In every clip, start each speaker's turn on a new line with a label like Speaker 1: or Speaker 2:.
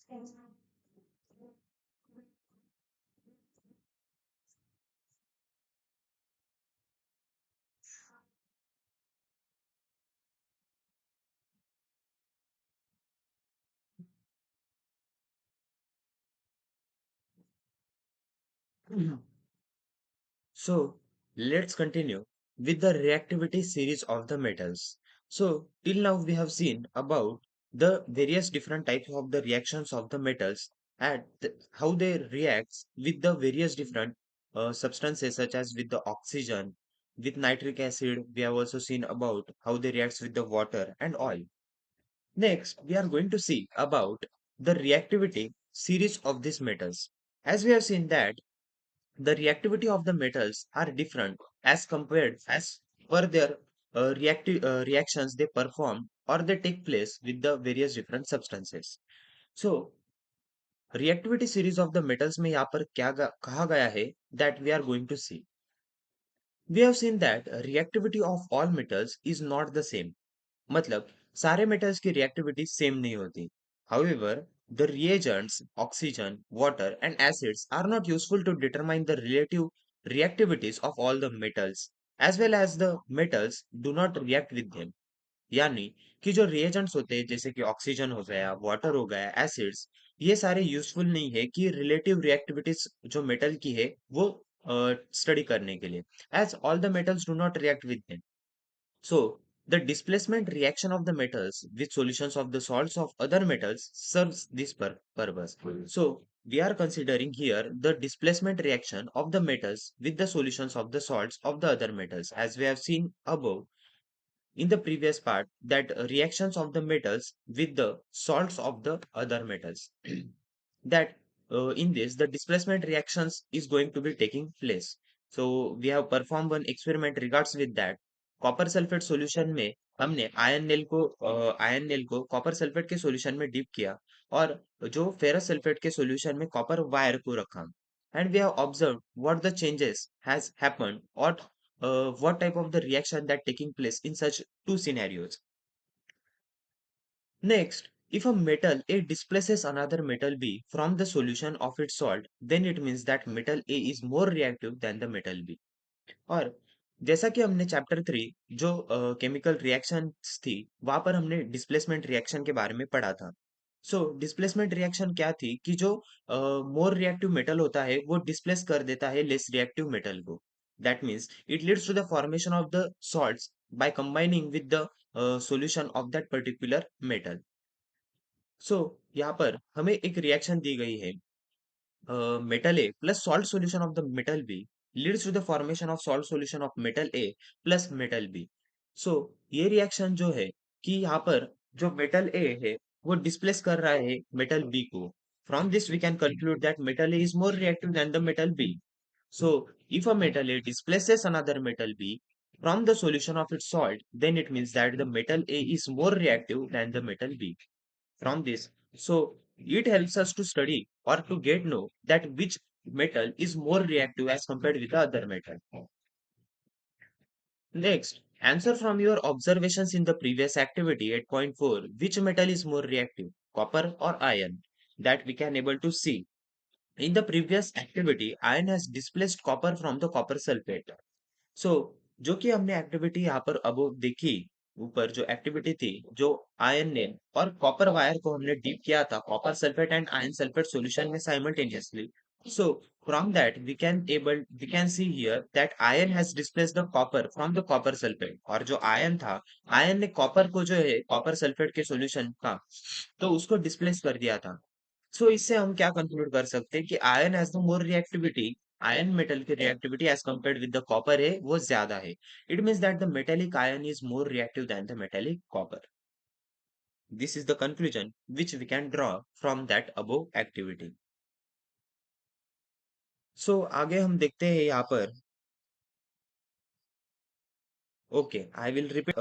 Speaker 1: So let's continue with the reactivity series of the metals. So till now we have seen about the various different types of the reactions of the metals and how they react with the various different substances such as with the oxygen, with nitric acid. We have also seen about how they react with the water and oil. Next, we are going to see about the reactivity series of these metals. As we have seen that the reactivity of the metals are different as compared as per their reactive reactions they perform or they take place with the various different substances. So reactivity series of the metals में यहाँ पर क्या कहा गया है that we are going to see. We have seen that reactivity of all metals is not the same. मतलब सारे metals की reactivity same नहीं होती. However, the reagents, oxygen, water, and acids are not useful to determine the relative reactivities of all the metals, as well as the metals do not react with them. यानी कि जो reagents होते हैं जैसे कि oxygen हो गया, water हो गया, एसिड्स, ये सारे यूजफुल नहीं है कि रिलेटिव रिएक्टिविटीज जो मेटल की है वो स्टडी करने के लिए, as all the metals do not react with them. So, the displacement reaction of the metals with solutions of the salts of other metals serves this purpose. So, we are considering here the displacement reaction of the metals with the solutions of the salts of the other metals. As we have seen above in the previous part, that reactions of the metals with the salts of the other metals. That in this, the displacement reactions is going to be taking place. So we have performed one experiment regards with that. Copper sulphate solution में हमने iron nail को copper sulphate के solution में dip किया और जो ferrous sulphate के solution में कॉपर वायर को रखा and we have observe what the changes has happened और what type of the reaction that taking place in such two scenarios. Next, if a metal A displaces another metal B from the solution of its salt, then it means that metal A is more reactive than the metal B. और जैसा कि हमने chapter 3 जो chemical reactions थी वहां पर हमने displacement reaction के बारे में पढ़ा था. सो डिस्प्लेसमेंट रिएक्शन क्या थी कि जो मोर रिएक्टिव मेटल होता है वो डिस्प्लेस कर देता है लेस रिएक्टिव मेटल को. That means it leads to the formation of the salts by combining with the solution of that particular metal. So यहाँ पर हमें एक रिएक्शन दी गई है. Metal A plus salt solution of the metal B leads to the formation of salt solution of metal A plus metal B. So ये reaction जो है कि यहाँ पर जो metal A है वो डिस्प्लेस कर रहा है metal B को. From this we can conclude that metal A is more reactive than the metal B. So if a metal A displaces another metal B from the solution of its salt, then it means that the metal A is more reactive than the metal B from this. So it helps us to study or to get know that which metal is more reactive as compared with the other metal. Next, answer from your observations in the previous activity at point 4. Which metal is more reactive, copper or iron? That we can able to see. In the previous activity, iron has displaced copper from the copper sulfate. सो जो कि हमने activity यहाँ पर अब देखी, ऊपर जो activity थी जो आयन ने और कॉपर वायर को हमने डीप किया था copper sulphate and iron sulphate solution में simultaneously. So from that we can see here that iron has displace the copper from the copper sulphate. और जो आयन था, आयन ने कॉपर को जो है कॉपर सल्फेट के सॉल्यूशन का तो उसको डिस्प्लेस कर दिया था. सो इससे हम क्या कंक्लूड कर सकते हैं कि iron has the more reactivity. Iron metal की reactivity as compared with the copper है वो ज्यादा है. It means that the metallic iron is more reactive than the metallic copper. This is the conclusion which we can draw from that above activity. So आगे हम देखते हैं यहाँ पर. Okay, I will repeat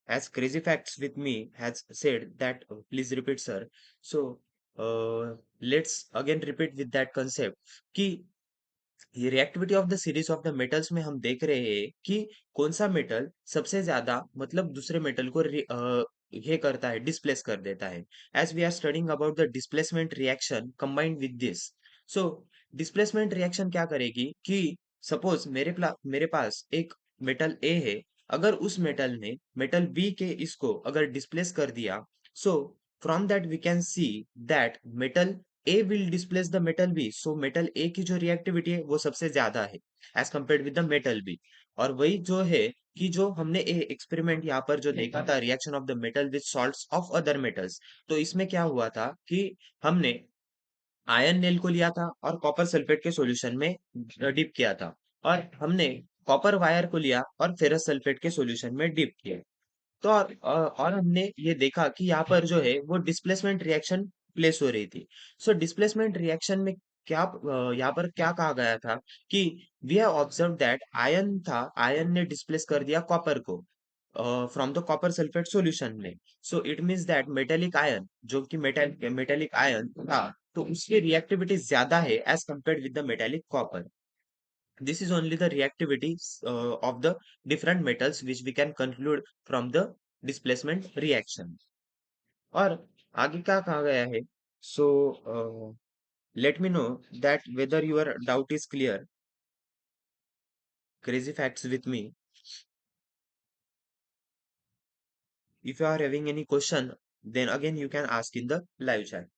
Speaker 1: as crazy facts with me has said that please repeat sir. So let's again repeat with that concept कि ये reactivity of the series of the metals में हम देख रहे हैं कि कौन सा मेटल सबसे ज्यादा मतलब दूसरे मेटल को ये करता है, डिस्प्लेस कर देता है। As we are studying about the displacement reaction combined with this. So displacement reaction क्या करेगी कि सपोज मेरे पास एक मेटल ए है। अगर उस मेटल ने मेटल बी के इसको अगर डिस्प्लेस कर दिया, so from that we can see that metal A will displace the metal B. So metal A की जो रिएक्टिविटी है वो सबसे ज्यादा है as compared with the metal B. और वही जो है कि जो हमने एक्सपेरिमेंट यहाँ पर जो देखा था, reaction of the metal with salts of other metals. तो इसमें क्या हुआ था कि हमने आयन नेल को लिया था और कॉपर सल्फेट के सॉल्यूशन में डिप किया था। और हमने कॉपर वायर को लिया और फेरस सल्फेट के सॉल्यूशन में डिप किया। तो और हमने ये देखा कि यहाँ पर जो है वो डिस्प्लेसमेंट रिएक्शन प्लेस हो रही थी। सो डिस्प्लेसमेंट रिएक्शन में क्या यहाँ पर क्या कहा गया था कि we have observe that iron था, आयन ने डिस्प्लेस कर दिया कॉपर को from the copper sulphate solution में। So it means that metallic iron, जो कि मेटेलिक आयन था, तो उसकी रिएक्टिविटी ज्यादा है as compared with the metallic copper. This is only the reactivity of the different metals which we can conclude from the displacement reaction. और आगे क्या कहा गया है? So let me know that whether your doubt is clear. Crazy facts with me. If you are having any question, then again you can ask in the live chat.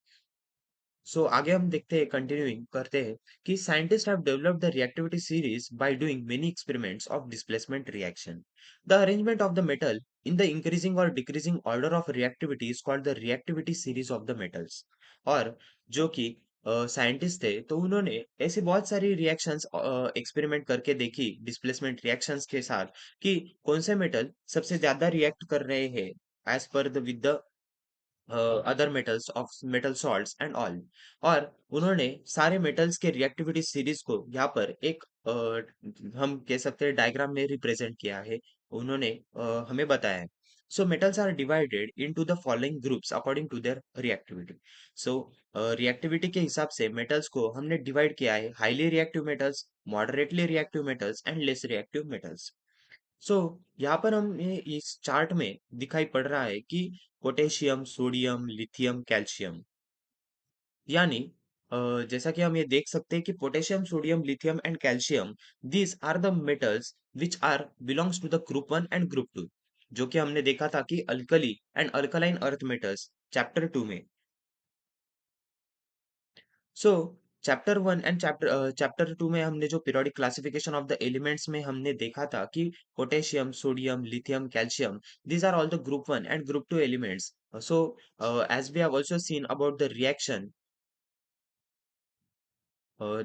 Speaker 1: सो आगे हम देखते हैं, कंटिन्यूइंग करते हैं कि scientist have developed the reactivity series by doing many experiments of displacement reaction. The arrangement of the metal in the increasing और decreasing order of reactivity is called the reactivity series of the metals. और जो कि scientist थे, तो उन्होंने ऐसी बहुत सारी रिएक्शंस एक्सपेरिमेंट करके देखी डिस्प्लेसमेंट रिएक्शंस के साथ कि कौन से मेटल सबसे ज्यादा रिएक्ट कर रहे हैं as per the with the other metals of metal salts and all. और उन्होंने सारे मेटल्स के रिएक्टिविटी सीरीज को यहाँ पर एक हम कह सकते हैं डायग्राम में रिप्रेजेंट किया है। उन्होंने हमें बताया है। So metals are divided into the following groups according to their reactivity. So reactivity के हिसाब से मेटल्स को हमने डिवाइड किया है: highly reactive metals, moderately reactive metals and less reactive metals. So यहाँ पर हमें इस चार्ट में दिखाई पड़ रहा है कि पोटेशियम, सोडियम, लिथियम, कैल्शियम, यानी जैसा कि हम ये देख सकते हैं कि potassium, sodium, lithium and calcium, these are the metals which are belongs to the group one and group two, जो कि हमने देखा था कि alkali and alkaline earth metals chapter two में। So chapter one and chapter two में हमने जो periodic classification of the elements में हमने देखा था कि potassium, sodium, lithium, calcium, these are all the group 1 and group 2 elements. So as we have also seen about the reaction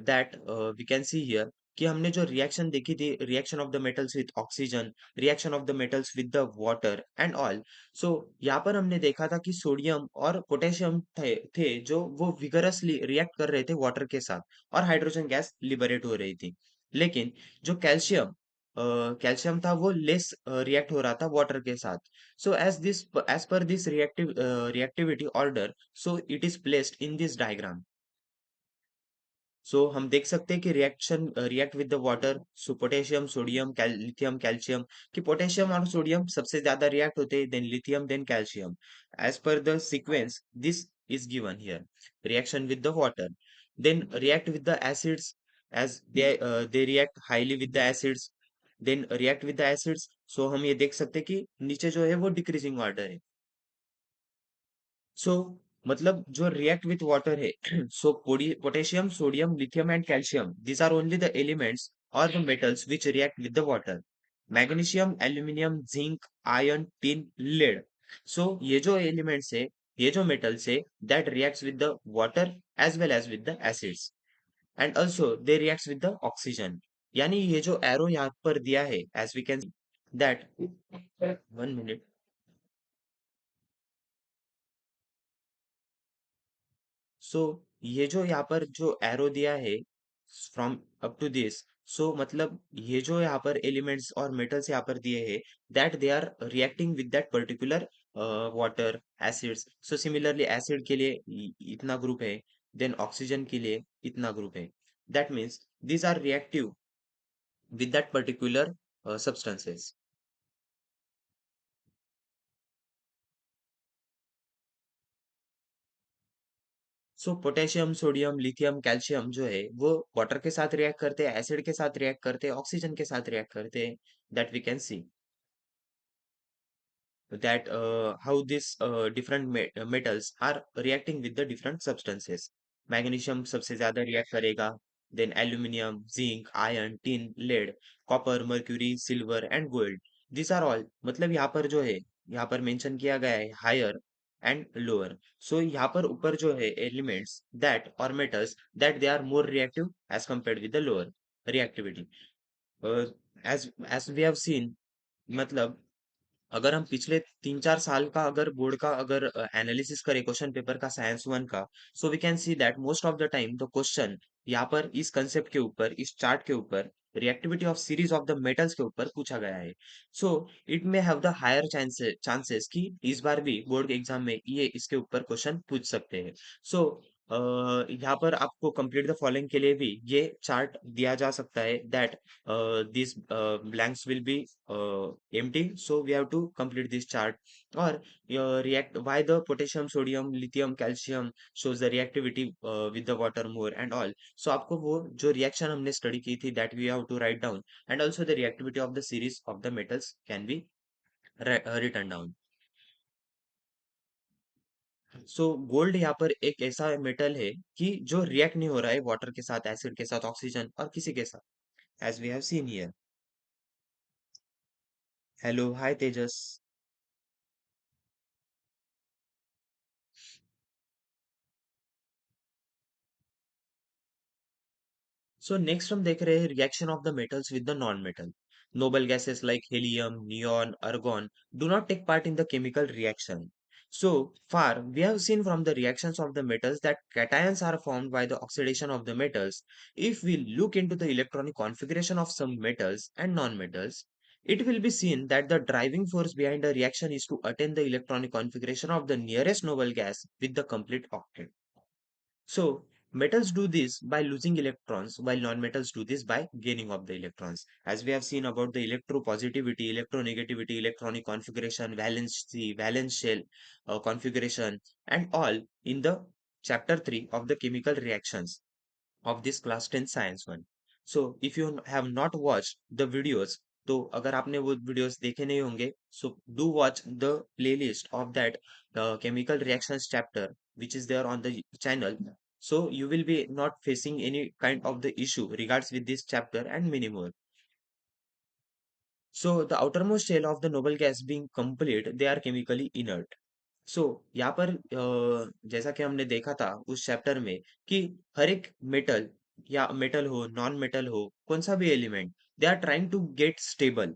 Speaker 1: that we can see here, कि हमने जो reaction देखी थी, reaction of the metals with oxygen, reaction of the metals with the water and all. So यहाँ पर हमने देखा था कि सोडियम और पोटेशियम थे जो वो विगरसली रिएक्ट कर रहे थे वाटर के साथ और हाइड्रोजन गैस लिबरेट हो रही थी। लेकिन जो कैल्शियम था वो लेस रिएक्ट हो रहा था वाटर के साथ। So as per this reactivity order, so it is placed in this diagram. So हम देख सकते हैं कि react with the water. So potassium, sodium, lithium, calcium, कि पोटेशियम और सोडियम सबसे ज्यादा रिएक्ट होते हैं, then lithium, then calcium. As per the sequence this is given here. Reaction with the water, then react with the acids, as they react highly with the acids, then react with the acids. So हम ये देख सकते हैं कि नीचे जो है वो डिक्रीजिंग ऑर्डर है। सो मतलब जो रिएक्ट विथ वाटर है, so potassium, sodium, lithium and calcium, these are only the elements और the metals which react with the water. Magnesium, aluminium, zinc, iron, tin, lead, so ये जो एलिमेंट्स है, ये जो मेटल्स है, that reacts with the water as well as with the acids and also they reacts with the oxygen. यानी ये जो arrow यहाँ पर दिया है, as we can that, 1 minute. सो ये जो यहाँ पर जो एरो दिया है फ्रॉम अप टू दिस, सो मतलब ये जो यहाँ पर एलिमेंट्स और मेटल्स यहाँ पर दिए हैं, that they are reacting with that particular water acids. So similarly acid के लिए इतना ग्रुप है, देन ऑक्सीजन के लिए इतना ग्रुप है। That means these are reactive with that particular substances. So potassium, sodium, lithium, calcium जो है वो वाटर के साथ रिएक्ट करते हैं, एसिड के साथ रिएक्ट करते हैं, ऑक्सीजन के साथ रिएक्ट करते हैं, that we can see that how these different metals are reacting with the different substances. Magnesium सबसे ज्यादा react करेगा, then aluminium, zinc, iron, tin, lead, copper, mercury, silver and gold. These are all मतलब यहाँ पर जो है यहाँ पर मेंशन किया गया है higher and lower. So यहाँ पर ऊपर जो है elements that or metals that they are more reactive as compared with the lower reactivity. Uh, as we have seen मतलब अगर हम पिछले 3-4 साल का अगर बोर्ड का अगर एनालिसिस करें क्वेश्चन पेपर का साइंस वन का, so we can see that most of the time the question यहाँ पर इस कंसेप्ट के ऊपर, इस चार्ट के ऊपर, reactivity of series of the metals के ऊपर पूछा गया है. So it may have the higher chances कि इस बार भी बोर्ड के एग्जाम में ये इसके ऊपर क्वेश्चन पूछ सकते हैं. सो यहाँ पर आपको कंप्लीट द फॉलोइंग के लिए भी ये चार्ट दिया जा सकता है that these blanks will be empty, so we have to complete this chart. Or react why the potassium, sodium, lithium, calcium shows the reactivity with the water more and all. So आपको वो जो reaction हमने study की थी that we have to write down, and also the reactivity of the series of the metals can be written down. So gold यहाँ पर एक ऐसा मेटल है कि जो रिएक्ट नहीं हो रहा है वाटर के साथ, एसिड के साथ, ऑक्सीजन और किसी के साथ, as we have seen here. Hello, hi Tejas. So next हम देख रहे हैं reaction of the metals with the non metal. Noble gases like helium, neon, argon do not take part in the chemical reaction. So far we have seen from the reactions of the metals that cations are formed by the oxidation of the metals. If we look into the electronic configuration of some metals and non-metals, it will be seen that the driving force behind the reaction is to attain the electronic configuration of the nearest noble gas with the complete octet. So metals do this by losing electrons, while non-metals do this by gaining of the electrons. As we have seen about the electropositivity, electronegativity, electronic configuration, valency, valence shell configuration, and all in the chapter 3 of the chemical reactions of this class 10 science one. So if you have not watched the videos, तो अगर आपने वो videos देखे नहीं होंगे, so do watch the playlist of that chemical reactions chapter which is there on the channel. So you will be not facing any kind of the issue regards with this chapter and many more. So the outermost shell of the noble gas being complete, they are chemically inert. सो यहाँ पर जैसा कि हमने देखा था उस chapter में कि हर एक मेटल या मेटल हो, नॉन मेटल हो, कौन सा भी element, they are trying to get stable.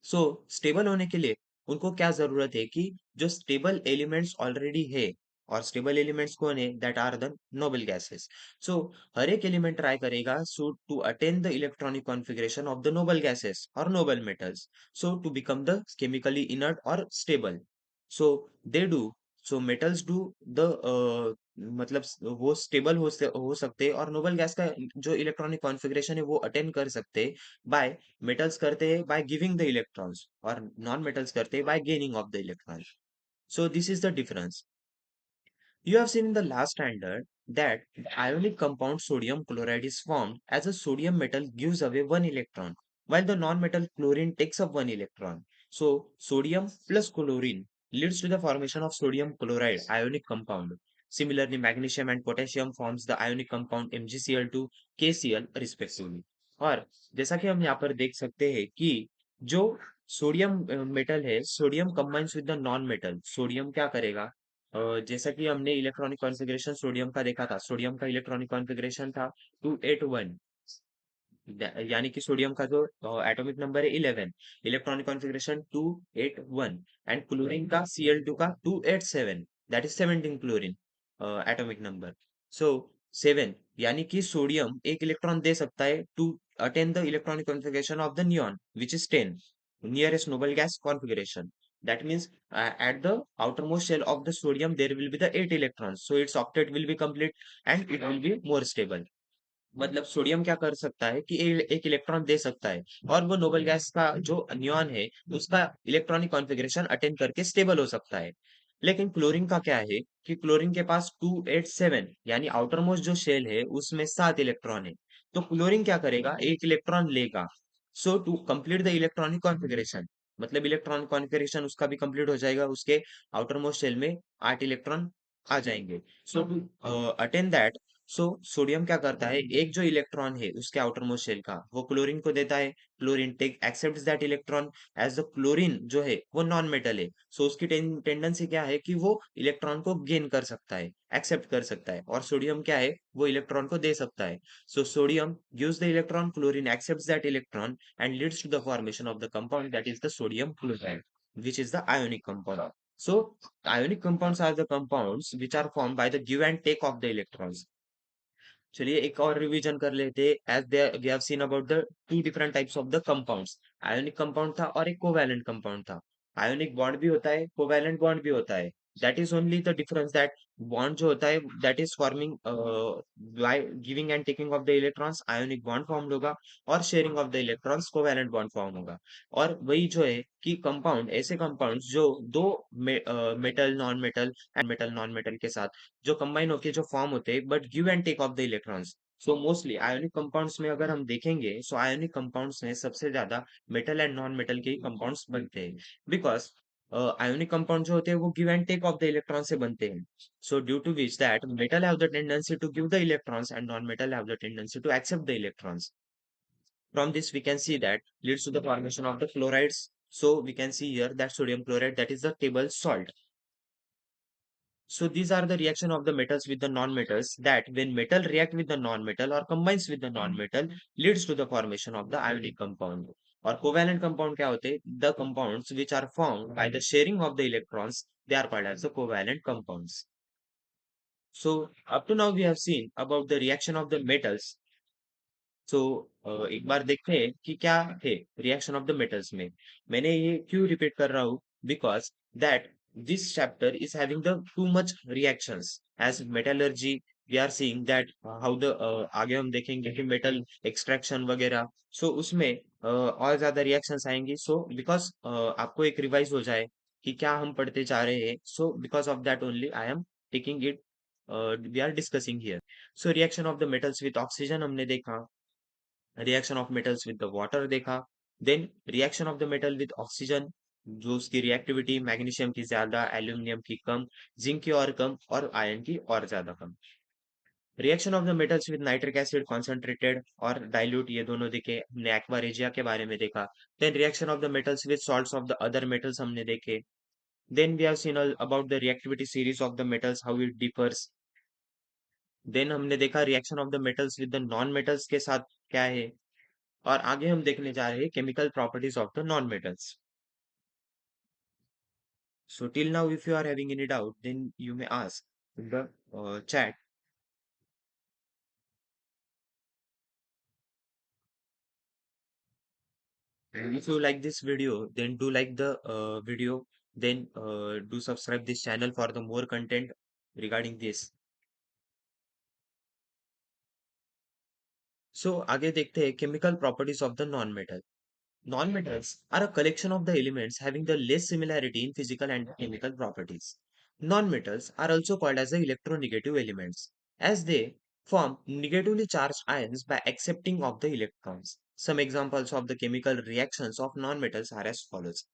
Speaker 1: So stable होने के लिए उनको क्या जरूरत है कि जो स्टेबल एलिमेंट्स ऑलरेडी है, और स्टेबल एलिमेंट्स कौन है, that are the noble gases. So हर एक एलिमेंट ट्राई करेगा so to attain the electronic configuration of the noble gases और noble metals, so to become the chemically inert और stable. So they do, so metals do the मतलब वो stable हो सकते हैं और नोबल गैस का जो इलेक्ट्रॉनिक कॉन्फ़िगरेशन है वो अटेन कर सकते हैं बाय, मेटल्स करते हैं by giving the electrons और नॉन मेटल्स करते हैं by gaining of the electrons. So this is the difference. You have seen in the last standard that the ionic compound sodium chloride is formed as a sodium metal gives away one electron, while the non-metal chlorine takes up one electron. So sodium plus chlorine leads to the formation of sodium chloride ionic compound. Similarly, magnesium and potassium forms the ionic compound MgCl2, KCl respectively. और जैसा कि हम यहाँ पर देख सकते हैं कि जो सोडियम मेटल है, sodium combines with the non metal. Sodium क्या करेगा, जैसा कि हमने इलेक्ट्रॉनिक कॉन्फ़िगरेशन सोडियम का देखा था, सोडियम का इलेक्ट्रॉनिक कॉन्फ़िगरेशन था 281, यानी कि सोडियम का जो एटॉमिक नंबर है 11, इलेक्ट्रॉनिक कॉन्फ़िगरेशन 281, एंड क्लोरीन का Cl2 का 287, that is 17 chlorine atomic number. So 7, यानी कि सोडियम एक इलेक्ट्रॉन दे सकता है to attain the electronic configuration of the neon which is 10, nearest noble gas configuration. That means at the outermost shell of the sodium there will be the 8 electrons, so its octet will be complete and it will be more stable. मतलब sodium क्या कर सकता है कि एक electron दे सकता है और वो नोबल गैस का जो नियॉन है उसका इलेक्ट्रॉनिक कॉन्फ़िगरेशन अटेन करके स्टेबल हो सकता है. लेकिन क्लोरीन का क्या है कि क्लोरीन के पास 287 यानी आउटर मोस्ट जो शेल है उसमें 7 इलेक्ट्रॉन है। तो क्लोरीन क्या करेगा, एक इलेक्ट्रॉन लेगा। So to complete the electronic configuration, मतलब इलेक्ट्रॉनिक कॉन्फ़िगरेशन उसका भी कंप्लीट हो जाएगा, उसके आउटर मोस्ट शेल में 8 इलेक्ट्रॉन आ जाएंगे। So to attain that, so sodium क्या करता है, एक जो इलेक्ट्रॉन है उसके आउटर मोस्ट शेल का वो क्लोरीन को देता है। Chlorine take accept that electron, as the chlorine जो है वो नॉन मेटल है। सो उसकी टेंडेंसी क्या है कि वो इलेक्ट्रॉन को गेन कर सकता है, एक्सेप्ट कर सकता है, और सोडियम क्या है, वो इलेक्ट्रॉन को दे सकता है। So sodium gives the electron, chlorine accepts that electron and leads to the formation of the compound that is the sodium chloride, which is the ionic compound. So ionic compounds are the compounds which are formed by the give and take of the electrons. चलिए एक और revision कर लेते हैं। As they we have seen about the two different types of the compounds. Ionic compound था और एक covalent compound था। आयोनिक बॉन्ड भी होता है, कोवैलेंट बॉन्ड भी होता है। That is only the difference that bond जो होता है that is forming by giving and taking of the electrons, ionic bond form होगा, और sharing of the electrons covalent bond form होगा। और वही जो है कि कंपाउंड, ऐसे कंपाउंड्स जो दो metal non metal and metal non metal के साथ जो कंबाइन होके जो फॉर्म होते हैं, but give and take of the electrons. So mostly ionic compounds में अगर हम देखेंगे, सो आयोनिक कंपाउंड्स में सबसे ज्यादा मेटल एंड नॉन मेटल के ही कंपाउंड्स बनते हैं। बिकॉज आयोनिक कंपाउंड जो होते हैं वो give and take of the electron से बनते हैं। So due to which that metal have the tendency to give the electrons and non metal have the tendency to accept the electrons. From this we can see that leads to the formation of the chlorides. So we can see here that sodium chloride, that is the table salt. So these are the reaction of the metals with the non-metals, that when metal react with the non-metal or combines with the non-metal leads to the formation of the ionic compound. और covalent compound क्या होते हैं? The compounds which are formed by the sharing of the electrons, they are called as the covalent compounds. So up to now we have seen about the reaction of the metals. सो एक बार देखते हैं कि क्या है reaction of the metals में। मैंने ये क्यों रिपीट कर रहा हूँ, because that this chapter is having the too much reactions as metallurgy. We are seeing that how the, आगे हम देखेंगे कि मेटल एक्सट्रैक्शन वगैरह। सो उसमें और ज्यादा रिएक्शंस आएंगी। सो बिकॉज आपको एक रिवाइज हो जाए कि क्या हम पढ़ते जा रहे हैं, so because of that only I am taking it, we are discussing here. So reaction of the metals with oxygen हमने देखा, reaction of metals with the water देखा, then reaction of the metal with oxygen, जो उसकी reactivity magnesium की ज्यादा, aluminium की कम, zinc की और कम, और आयरन की और ज्यादा कम। Reaction of the metals with nitric acid concentrated और डाइल्यूट, ये दोनों देखे हमने, एक्वा रेजिया के बारे में देखा। Then reaction of the metals with salts of the other metals हमने देखे। Then we have seen about the reactivity series of the metals, how it differs. Then हमने देखा reaction of the metals with the non metals के साथ क्या है। और आगे हम देखने जा रहे हैं chemical properties of the non metals. So till now, if you are having any doubt, then you may ask in the chat. And if you like this video, then do like the video. Then do subscribe this channel for the more content regarding this. So आगे देखते हैं chemical properties of the non-metal. Non-metals are a collection of the elements having the less similarity in physical and chemical properties. Non-metals are also called as the electronegative elements, as they form negatively charged ions by accepting of the electrons. Some examples of the chemical reactions of non-metals are as follows.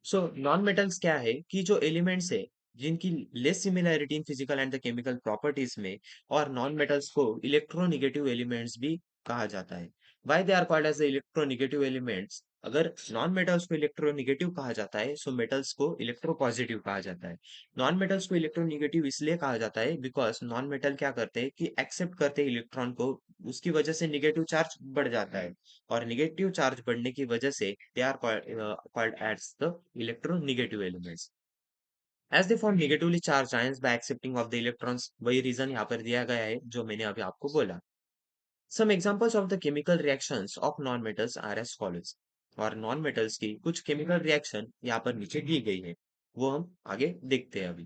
Speaker 1: So non metals क्या है कि जो elements है जिनकी less similarity in physical and the chemical properties में, और non metals को electronegative elements भी कहा जाता है। Why they are called as the electronegative elements? अगर नॉन मेटल्स को इलेक्ट्रोनिगेटिव कहा जाता है, सो मेटल्स को इलेक्ट्रोपॉजिटिव कहा जाता है। नॉन मेटल्स को इलेक्ट्रोनिगेटिव इसलिए कहा जाता है बिकॉज नॉन मेटल क्या करते हैं कि एक्सेप्ट करते हैं इलेक्ट्रॉन को, उसकी वजह से निगेटिव चार्ज बढ़ जाता है, और निगेटिव चार्ज बढ़ने की वजह से they are called as the electronegative elements, as they form negatively charged ions by accepting of the electrons। वही रीजन यहाँ पर दिया गया है जो मैंने अभी आपको बोला। some examples of the chemical reactions of non-metals are as follows। और नॉन मेटल्स की कुछ केमिकल रिएक्शन यहाँ पर नीचे दी गई है, वो हम आगे देखते हैं अभी।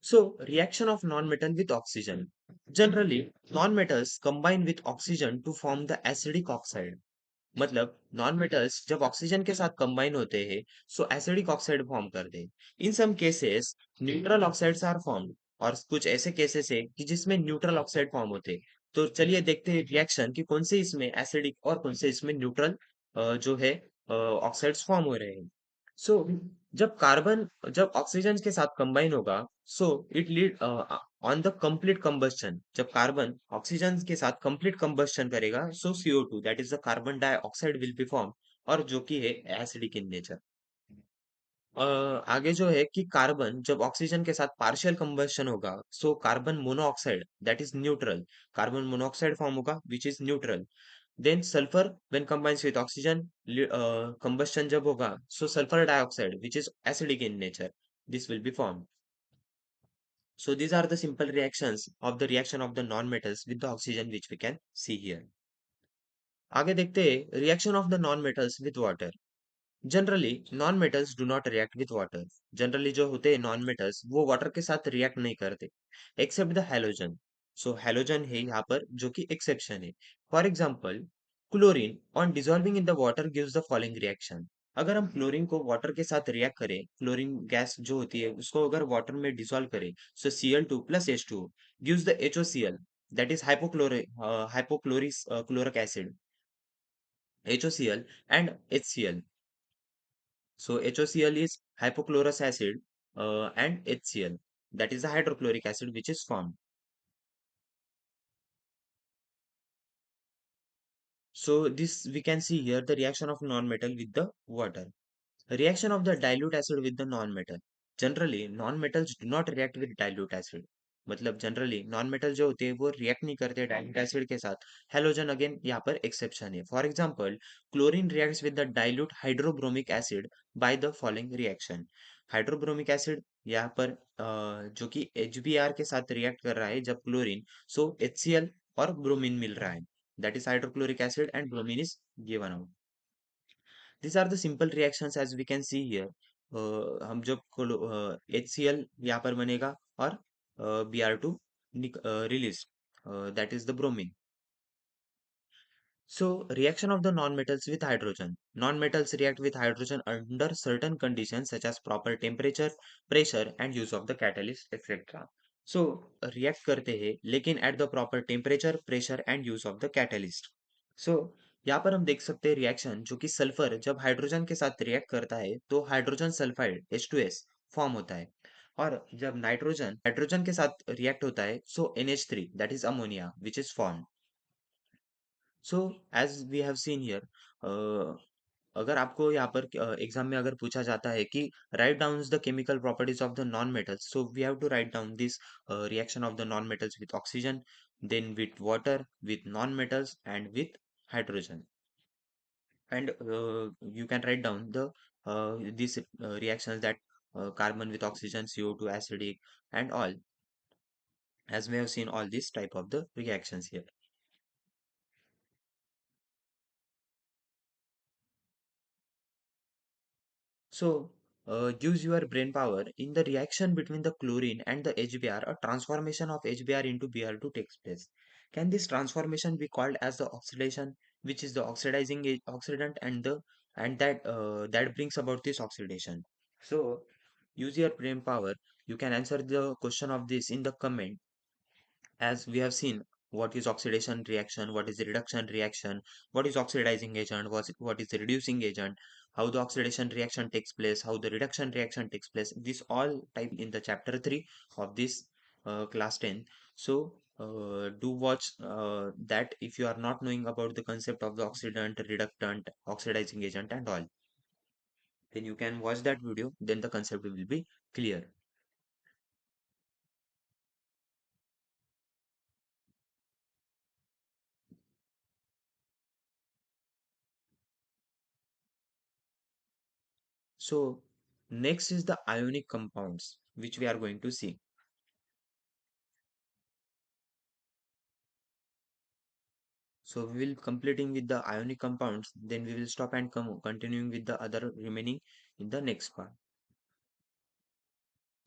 Speaker 1: So, reaction of non-metal with oxygen. Generally, non-metals combine with oxygen to form the acidic oxide. मतलब नॉन मेटल्स जब ऑक्सीजन के साथ कंबाइन होते हैं सो एसिडिक ऑक्साइड फॉर्म करते हैं। In some cases neutral oxides are formed, और कुछ ऐसे केसेस है कि जिसमें न्यूट्रल ऑक्साइड फॉर्म होते हैं। तो चलिए देखते हैं रिएक्शन कि कौन से इसमें एसिडिक और कौन से इसमें न्यूट्रल जो है ऑक्साइड्स फॉर्म हो रहे हैं। सो जब ऑक्सीजन के साथ कंबाइन होगा so it lead on the complete combustion. जब कार्बन ऑक्सीजन के साथ कंप्लीट कंबस्शन करेगा सो CO2 that is the carbon dioxide will be form, और जो कि है एसिडिक इन नेचर। आगे जो है कि कार्बन जब ऑक्सीजन के साथ पार्शियल कंबस्शन होगा so carbon monoxide that is neutral, carbon monoxide form होगा which is neutral. Then sulphur when combines with oxygen, combustion जब होगा so sulfur dioxide which is acidic in nature, this will be formed. So these are the simple reactions of the reaction of the non-metals with the oxygen which we can see here. आगे देखते हैं reaction of the non-metals with water. Generally non metals do not react with water. Generally जो होते हैं non metals वो water के साथ react नहीं करते except the halogen. So halogen है यहाँ पर जो कि एक्सेप्शन है। For example chlorine on dissolving in the water gives the following reaction. अगर हम क्लोरीन को वाटर के साथ रिएक्ट करें, क्लोरीन गैस जो होती है उसको अगर वाटर में डिसॉल्व करें so Cl2 plus H2 gives the HOCl that is hypochlorous chloric acid, HOCl and HCl. So HOCl is hypochlorous acid and HCl, that is the hydrochloric acid which is formed. So this we can see here the reaction of non-metal with the water. Reaction of the dilute acid with the non-metal. Generally non-metals do not react with dilute acid. मतलब generally non metal जो होते हैं वो react नहीं करते dilute acid के साथ। Halogen again यहाँ पर एक्सेप्शन है। For example chlorine reacts with the dilute hydrobromic acid by the following reaction. Hydrobromic acid यहाँ पर जो कि HBr के साथ रिएक्ट कर रहा है जब क्लोरीन, सो HCl और ब्रोमीन मिल रहा है, that is hydrochloric acid and bromine is given out. These are the simple reactions as we can see here. हम जब HCl यहाँ पर बनेगा और Br2 release, that is the bromine. So reaction of the non-metals with hydrogen. Non-metals react with hydrogen under certain conditions such as proper temperature, pressure and use of the catalyst etc. So react करते हैं लेकिन at the proper temperature, pressure and use of the catalyst. So यहाँ पर हम देख सकते हैं reaction जो कि सल्फर जब हाइड्रोजन के साथ रिएक्ट करता है तो हाइड्रोजन सल्फाइड H2S फॉर्म होता है। और जब नाइट्रोजन हाइड्रोजन के साथ रिएक्ट होता है so NH3 that is ammonia which is form. So as we have seen here, अगर आपको यहाँ पर एग्जाम में अगर पूछा जाता है कि write down the chemical properties of the non metals, so we have to write down this reaction of the non metals with oxygen, then with water, with non metals and with hydrogen. And you can write down the these reactions that carbon with oxygen, CO2, acidic, and all, as we have seen all these type of the reactions here. So, use your brain power. In the reaction between the chlorine and the HBr, a transformation of HBr into Br2 takes place. Can this transformation be called as the oxidation, which is the oxidizing oxidant, and that brings about this oxidation? So, use your brain power. You can answer the question of this in the comment, as we have seen what is oxidation reaction, what is the reduction reaction, what is oxidizing agent, what is the reducing agent, how the oxidation reaction takes place, how the reduction reaction takes place. This all type in the chapter 3 of this class 10. So do watch that if you are not knowing about the concept of the oxidant, reductant, oxidizing agent and all, then you can watch that video, then the concept will be clear. So next is the ionic compounds which we are going to see. So we will completing with the ionic compounds, then we will stop and continuing with the other remaining in the next part.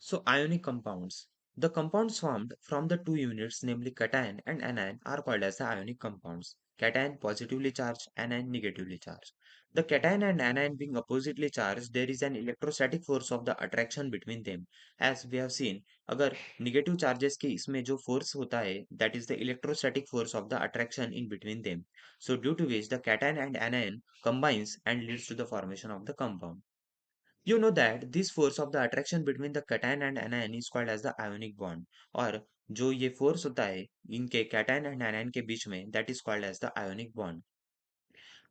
Speaker 1: So ionic compounds. The compounds formed from the two units, namely cation and anion, are called as the ionic compounds. cation positively charged, anion negatively charged. The cation and anion being oppositely charged, there is an electrostatic force of the attraction between them. As we have seen, अगर negative charges के इसमें जो force होता है, that is the electrostatic force of the attraction in between them. So due to which the cation and anion combines and leads to the formation of the compound. You know that this force of the attraction between the cation and anion is called as the ionic bond. और जो ये force होता है इनके cation and anion के बीच में, that is called as the ionic bond.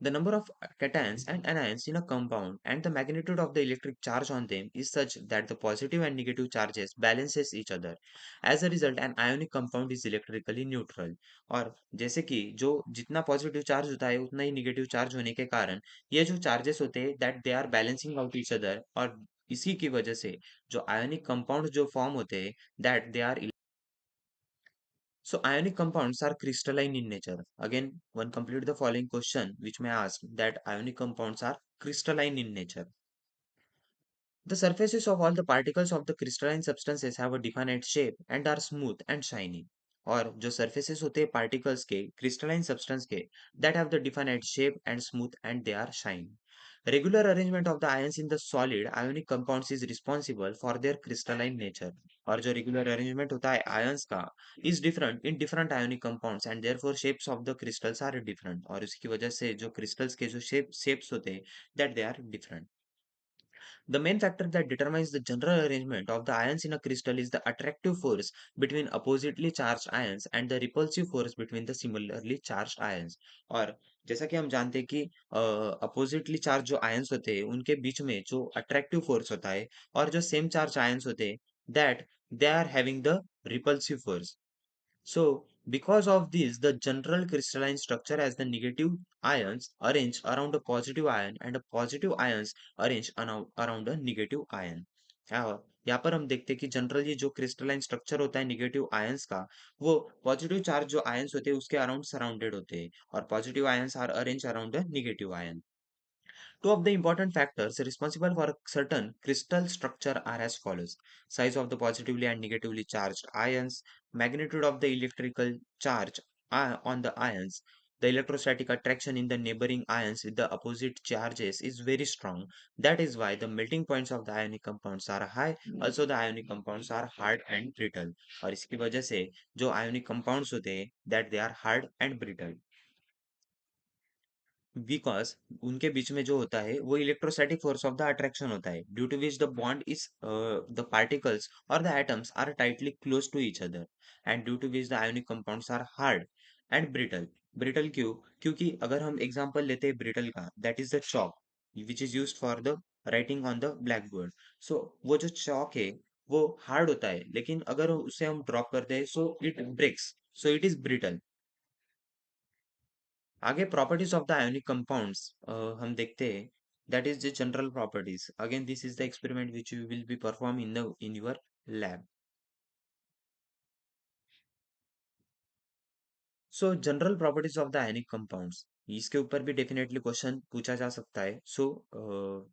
Speaker 1: The number of cations and anions in a compound and the magnitude of the electric charge on them is such that the positive and negative charges balances each other. As a result, an ionic compound is electrically neutral. और जैसे कि जो जितना positive charge होता है उतना ही negative charge होने के कारण ये जो चार्जेस होते हैं that they are balancing out each other, और इसी की वजह से जो आयनिक कंपाउंड जो फॉर्म होते हैं that they are. So ionic compounds are crystalline in nature. Again, one complete the following question which may ask that ionic compounds are crystalline in nature. The surfaces of all the particles of the crystalline substances have a definite shape and are smooth and shiny. और जो surfaces होते हैं particles के crystalline substance के that have the definite shape and smooth and they are shiny. Regular arrangement of the ions in the solid ionic compounds is responsible for their crystalline nature. और जो regular arrangement होता है ions का is different in different ionic compounds and therefore shapes of the crystals are different. और इसकी वजह से जो crystals के जो shapes होते हैं that they are different. The main factor that determines the general arrangement of the ions in a crystal is the attractive force between oppositely charged ions and the repulsive force between the similarly charged ions. और जैसा कि हम जानते हैं कि oppositely charge जो ions होते हैं उनके बीच में जो अट्रैक्टिव फोर्स होता है और जो सेम चार्ज आयंस होते हैं that they are having the repulsive force. So, because of this, the general crystalline structure has the negative ions arranged around a positive ion and a positive ions arranged around a negative ion. और यहाँ पर हम देखते हैं कि generally जो crystalline structure होता है नेगेटिव आयंस का वो पॉजिटिव चार्ज जो आयंस होते हैं उसके अराउंड सराउंडेड होते हैं और positive ions are arrange around the negative ion. Two of the important factors responsible for a certain crystal structure are as follows: size of the positively and negatively charged ions, magnitude of the electrical charge on the ions. The electrostatic attraction in the neighboring ions with the opposite charges is very strong. That is why the melting points of the ionic compounds are high. Also, the ionic compounds are hard and brittle. और इसकी वजह से जो ionic compounds होते हैं that they are hard and brittle. Because उनके बीच में जो होता है वो electrostatic force of the attraction होता है due to which the bond is the particles और the atoms are tightly close to each other and due to which the ionic compounds are hard and brittle. Brittle क्यों? क्योंकि अगर हम example लेते हैं brittle का that is the chalk which is used for the writing on the black board. सो वो जो chalk है वो हार्ड होता है लेकिन अगर उसे हम ड्रॉप करते हैं so it breaks, so it is brittle. आगे properties of the ionic compounds हम देखते हैं that is the general properties. Again this is the experiment which you will be perform in your lab. So general properties of the ionic compounds इसके ऊपर भी definitely question पूछा जा सकता है. सो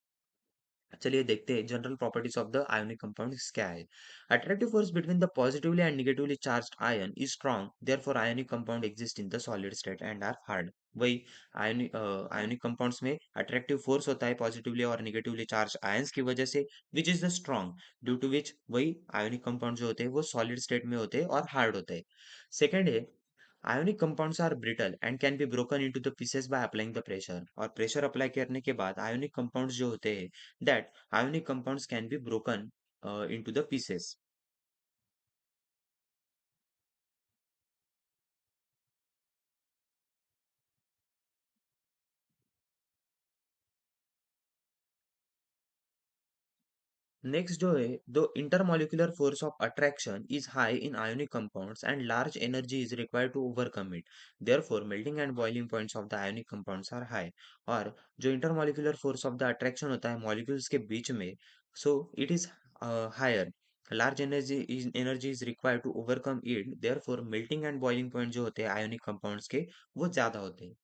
Speaker 1: चलिए देखते हैं general properties of the ionic compounds क्या है. Attractive force between the positively and negatively charged ion is strong, therefore ionic compound exist in the solid state and are hard. वही आयोनिक कंपाउंड्स में अट्रैक्टिव फोर्स होता है positively और negatively charge ions की वजह से which is the strong, due to which वही ionic compound जो होते हैं वो सॉलिड स्टेट में होते हैं और हार्ड होते हैं. सेकेंड है ionic compounds are brittle and can be broken into the pieces by applying the pressure. और प्रेशर अप्लाई करने के बाद ionic compounds जो होते हैं that ionic compounds can be broken into the pieces. Next जो है the intermolecular force of attraction is high in ionic compounds and large energy is required to overcome it, therefore melting and boiling points of the ionic compounds are high. और जो intermolecular force of the attraction होता है molecules के बीच में so it is higher. Large energy is required to overcome it, therefore melting and boiling point जो होते हैं आयोनिक कंपाउंड्स के वो ज्यादा होते हैं.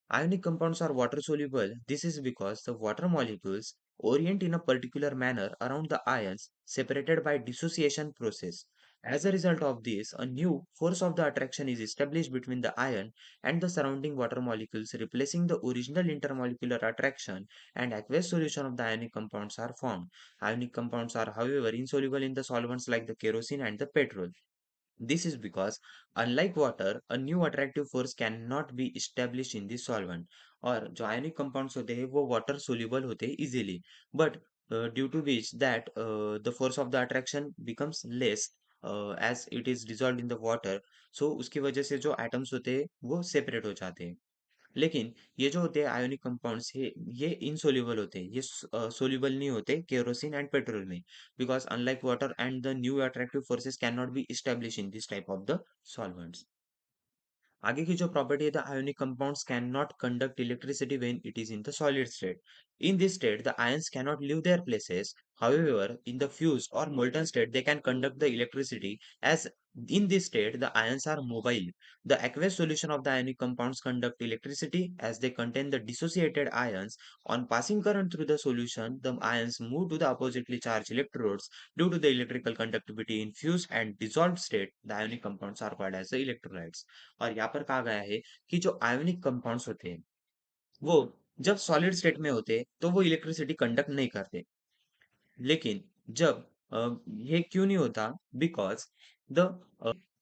Speaker 1: Ionic compounds are water soluble. This is because the water molecules orient in a particular manner around the ions separated by dissociation process. As a result of this, a new force of the attraction is established between the ion and the surrounding water molecules, replacing the original intermolecular attraction, and aqueous solution of the ionic compounds are formed. Ionic compounds are, however, insoluble in the solvents like the kerosene and the petrol. This is because, unlike water, a new attractive force cannot be established in the solvent. और जो ionic compounds होते हैं वो water soluble होते हैं easily, but due to which that the force of the attraction becomes less as it is dissolved in the water, so उसकी वजह से जो atoms होते हैं वो separate हो जाते हैं. लेकिन ये जो होते हैं आयोनिक कंपाउंड्स ये इनसोल्यूबल होते हैं, ये सोल्यूबल नहीं होते केरोसिन एंड पेट्रोल में, because unlike water and the new attractive forces can not be establish in this type of the solvents. आगे की जो प्रॉपर्टी है the ionic compounds can not conduct electricity when it is in the solid state. In this state the ions can not leave their places. However, in the fused or molten state, they can conduct the electricity as in this state the ions are mobile. The aqueous solution of the ionic compounds conduct electricity as they contain the dissociated ions. On passing current through the solution, the ions move to the oppositely charged electrodes. Due to the electrical conductivity in fused and dissolved state, the ionic compounds are called as the electrolytes. और यहाँ पर कहा गया है कि जो ionic compounds होते हैं वो जब सॉलिड स्टेट में होते हैं तो वो इलेक्ट्रिसिटी कंडक्ट नहीं करते. लेकिन जब ये क्यों नहीं होता? Because the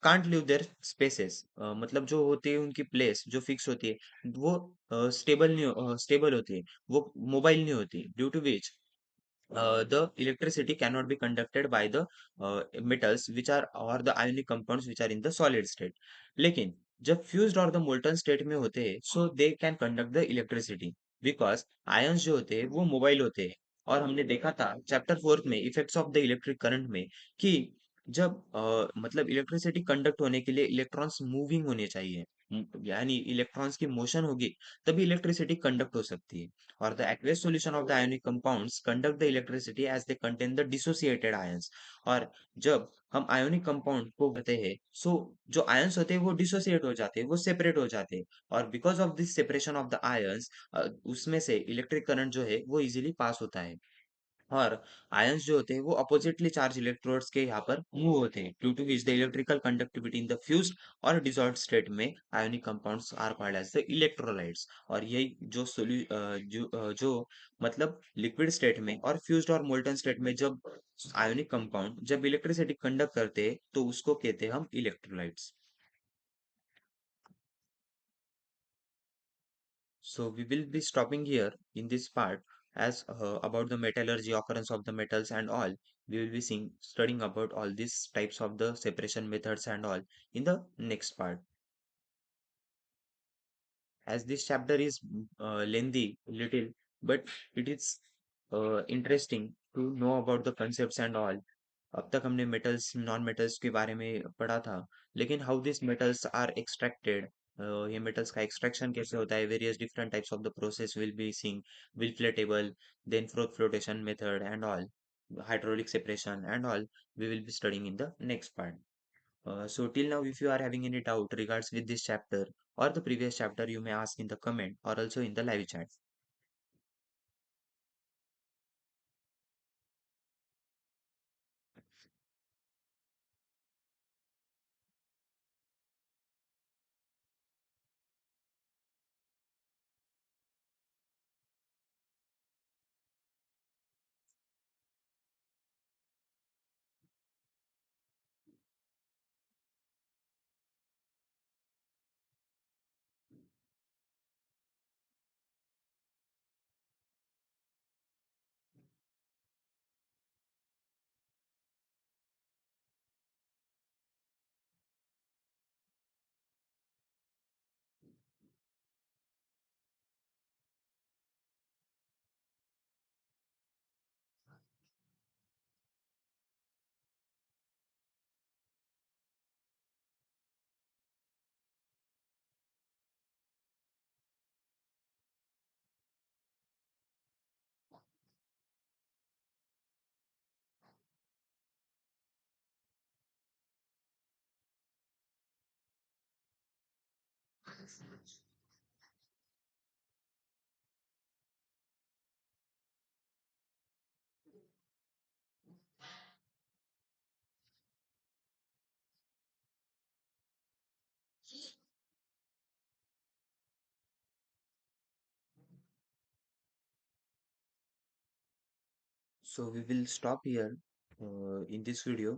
Speaker 1: can't live their spaces, मतलब जो होते हैं उनकी प्लेस जो फिक्स होती है वो स्टेबल नहीं स्टेबल होती है, वो मोबाइल नहीं होती, due to which the electricity cannot be conducted by the metals which are or the ionic compounds which are in the solid state. लेकिन जब fused और the molten state में होते हैं so they can conduct the electricity because ions जो होते हैं वो मोबाइल होते हैं. और हमने देखा था चैप्टर फोर्थ में effects of the electric current में कि जब मतलब इलेक्ट्रिसिटी कंडक्ट होने के लिए इलेक्ट्रॉन्स मूविंग होने चाहिए, यानी इलेक्ट्रॉन्स की मोशन होगी तभी इलेक्ट्रिसिटी कंडक्ट हो सकती है. Or the aqueous solution of the ionic compounds conduct the electricity as they contain the dissociated ions. और जब हम ionic compound को करते हैं so जो ions होते हैं वो dissociate हो जाते हैं, वो separate हो जाते हैं. और because of this separation of the ions उसमें से इलेक्ट्रिक करंट जो है वो इजीली पास होता है. और आयंस जो होते हैं वो अपोजिटली चार्ज इलेक्ट्रोड्स के यहाँ पर मूव होते हैं, due to which the electrical conductivity in the fused और डिसॉल्व्ड स्टेट में ionic compounds are called as the electrolytes. और यही जो जो मतलब लिक्विड स्टेट में और फ्यूज्ड और मोल्टन स्टेट में जब आयोनिक कंपाउंड जब इलेक्ट्रिसिटी कंडक्ट करते हैं तो उसको कहते हैं हम electrolytes. So we will be stopping here in this part as about the metallurgy, occurrence of the metals and all. We will be seeing studying about all these types of the separation methods and all in the next part. As this chapter is lengthy little, but it is interesting to know about the concepts and all. अब तक हमने metals non metals के बारे में पढ़ा था, लेकिन how this metals are extracted, ये मेटल्स का एक्सट्रैक्शन कैसे होता है, various different types of the process will be seeing, will floatable, then flotation method and all, hydraulic separation and all we will be studying in the next part. So till now if you are having any doubt regards with this chapter or the previous chapter you may ask in the comment or also in the live chat. So we will stop here in this video.